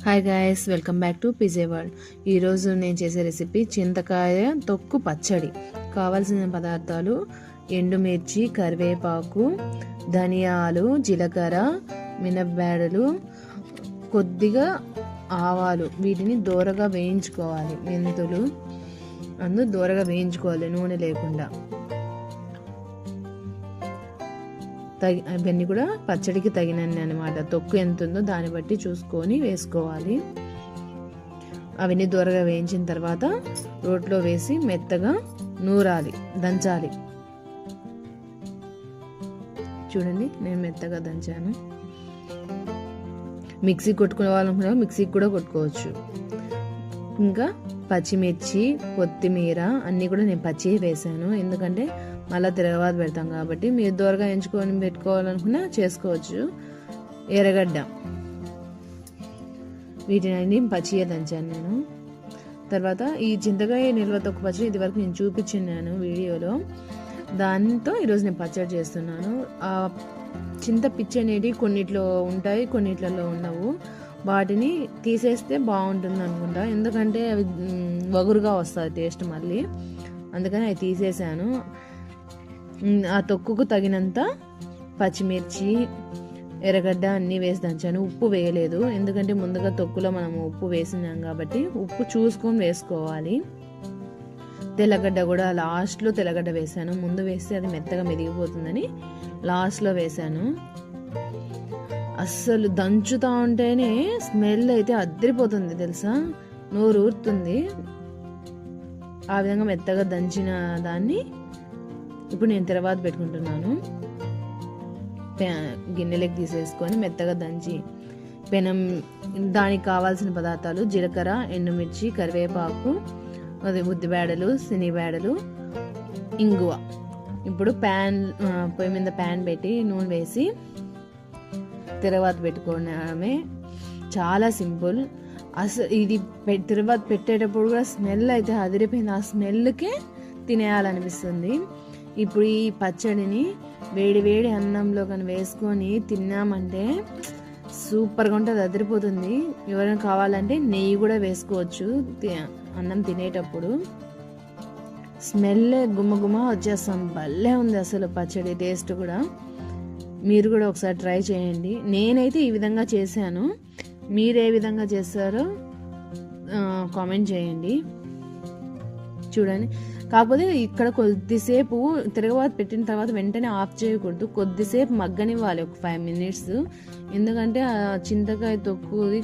Hi guys, welcome back to pizza world. ఈరోజు నేను చేసే రెసిపీ చింతకాయ తొక్కు పచ్చడి. కావాల్సిన పదార్థాలు: ఎండుమిర్చి, కరివేపాకు, ధనియాలు, జీలకర్ర, మినపబేడలు, కొద్దిగా ఆవాలు. వీటిని దోరగా వేయించుకోవాలి. మెంతులు దోరగా వేయించుకోవాలి, నూనె లేకుండా. అవన్నీ కూడా పచ్చడికి తగినన్ని అనమాట. తొక్కు ఎంత ఉందో దాన్ని బట్టి చూసుకొని వేసుకోవాలి. అవన్నీ దూరగా వేయించిన తర్వాత రోట్లో వేసి మెత్తగా నూరాలి, దంచాలి. చూడండి, నేను మెత్తగా దంచాను. మిక్సీ కొట్టుకోవాలనుకున్నా మిక్సీకి కూడా కొట్టుకోవచ్చు. ఇంకా పచ్చిమిర్చి, కొత్తిమీర అన్నీ కూడా నేను పచ్చి వేసాను, ఎందుకంటే మళ్ళీ తిరగబాత పెడతాం కాబట్టి. మీరు దూరగా ఎంచుకొని పెట్టుకోవాలనుకున్నా చేసుకోవచ్చు. ఎర్రగడ్డ, వీటిని అన్ని పచ్చిగా దంచాను నేను. తర్వాత ఈ చింతకాయ నిల్వ తొక్కు పచ్చడి ఇది వరకు నేను చూపించినాను వీడియోలో. దాంతో ఈరోజు నేను పచ్చడి చేస్తున్నాను. ఆ చింత పిచ్చి అనేవి కొన్నిట్లో ఉంటాయి, కొన్నిట్లలో ఉండవు. వాటిని తీసేస్తే బాగుంటుంది అనుకుంటా, ఎందుకంటే అవి వగురుగా వస్తుంది టేస్ట్ మళ్ళీ. అందుకని అవి తీసేసాను. ఆ తొక్కుకు తగినంత పచ్చిమిర్చి, ఎర్రగడ్డ అన్నీ వేసి దంచాను. ఉప్పు వేయలేదు, ఎందుకంటే ముందుగా తొక్కులో మనము ఉప్పు వేసినాం కాబట్టి ఉప్పు చూసుకొని వేసుకోవాలి. తెల్లగడ్డ కూడా లాస్ట్లో తెల్లగడ్డ వేసాను. ముందు వేస్తే అది మెత్తగా మెదిగిపోతుందని లాస్ట్లో వేసాను. అస్సలు దంచుతా ఉంటేనే స్మెల్ అయితే అద్దరిపోతుంది తెలుసా, నోరు ఊరుతుంది. ఆ విధంగా మెత్తగా దంచిన దాన్ని ఇప్పుడు నేను తర్వాత పెట్టుకుంటున్నాను. గిన్నెలోకి తీసేసుకొని మెత్తగా దంచి పెనం. దానికి కావాల్సిన పదార్థాలు: జీలకర్ర, ఎండుమిర్చి, కరివేపాకు, ఉద్దిబేడలు, శనగబేడలు, ఇంగువ. ఇప్పుడు పొయ్యి మీద ప్యాన్ పెట్టి నూనె వేసి తిరగబాత పెట్టుకోవడమే. చాలా సింపుల్. అసలు ఇది తిరగబాత పెట్టేటప్పుడు కూడా స్మెల్ అయితే అదిరిపోయింది. ఆ స్మెల్కే తినేయాలనిపిస్తుంది. ఇప్పుడు ఈ పచ్చడిని వేడి వేడి అన్నంలో కానీ వేసుకొని తిన్నామంటే సూపర్గా ఉంటుంది, అదిరిపోతుంది. ఎవరైనా కావాలంటే నెయ్యి కూడా వేసుకోవచ్చు అన్నం తినేటప్పుడు. స్మెల్ గుమ్మగుమ్మ వచ్చేస్తాం, భలే ఉంది అసలు పచ్చడి టేస్ట్ కూడా. మీరు కూడా ఒకసారి ట్రై చేయండి. నేనైతే ఈ విధంగా చేశాను, మీరు ఏ విధంగా చేస్తారో కామెంట్ చేయండి. చూడండి, కాకపోతే ఇక్కడ కొద్దిసేపు తిరగబాత పెట్టిన తర్వాత వెంటనే ఆఫ్ చేయకూడదు, కొద్దిసేపు మగ్గనివ్వాలి, ఒక 5 minutes. ఎందుకంటే ఆ చింతకాయ తొక్కుది